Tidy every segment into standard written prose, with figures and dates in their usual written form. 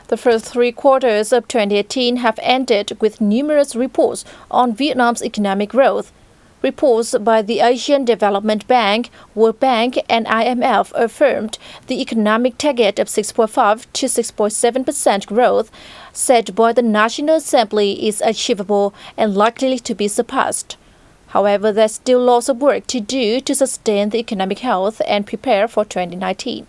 The first 3 quarters of 2018 have ended with numerous reports on Vietnam's economic growth. Reports by the Asian Development Bank, World Bank and IMF affirmed the economic target of 6.5 to 6.7% growth set by the National Assembly is achievable and likely to be surpassed. However, there's still lots of work to do to sustain the economic health and prepare for 2019.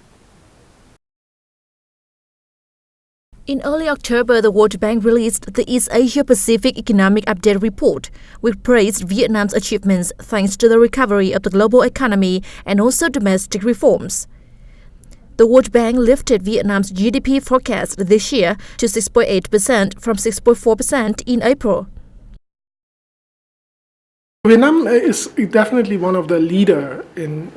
In early October, the World Bank released the East Asia Pacific Economic Update Report, which praised Vietnam's achievements thanks to the recovery of the global economy and also domestic reforms. The World Bank lifted Vietnam's GDP forecast this year to 6.8% from 6.4% in April. Vietnam is definitely one of the leader in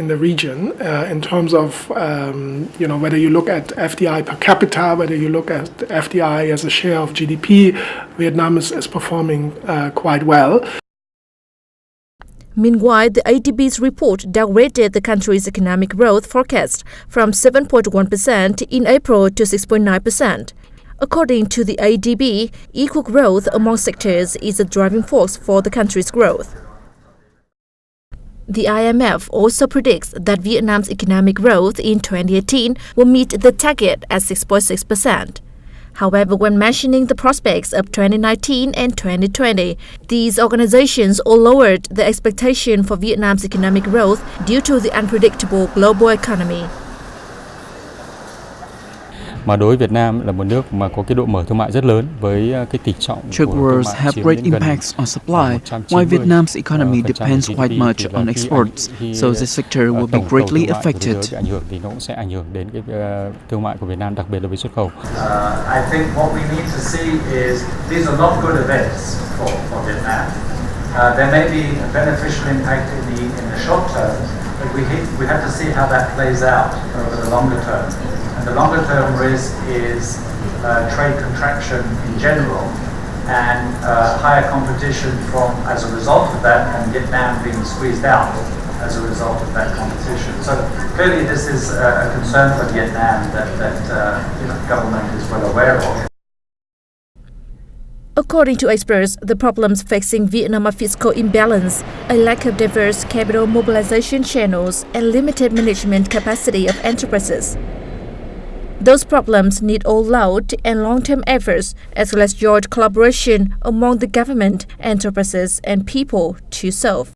the region in terms of whether you look at FDI per capita, whether you look at FDI as a share of GDP, Vietnam is performing quite well. Meanwhile, the ADB's report downgraded the country's economic growth forecast from 7.1% in April to 6.9%. According to the ADB, equal growth among sectors is a driving force for the country's growth. The IMF also predicts that Vietnam's economic growth in 2018 will meet the target at 6.6%. However, when mentioning the prospects of 2019 and 2020, these organizations all lowered the expectation for Vietnam's economic growth due to the unpredictable global economy. Mà đối với Việt Nam là một nước mà có cái độ mở thương mại rất lớn với cái tỷ trọng Trade wars have great impacts on supply, while Vietnam's economy depends quite much on exports, so this sector will be greatly affected. Ảnh hưởng thì nó cũng sẽ ảnh hưởng đến cái thương mại của Việt Nam, đặc biệt là với xuất khẩu. I think what we need to see is these are not good events for Vietnam. There may be a beneficial impact in the short term, but we have to see how that plays out over the longer term. And the longer term risk is trade contraction in general and higher competition as a result of that, and Vietnam being squeezed out as a result of that competition. So clearly this is a concern for Vietnam that government is well aware of. According to experts, the problems facing Vietnam are fiscal imbalance, a lack of diverse capital mobilization channels, and limited management capacity of enterprises. Those problems need all-out and long-term efforts, as well as joint collaboration among the government, enterprises, and people to solve.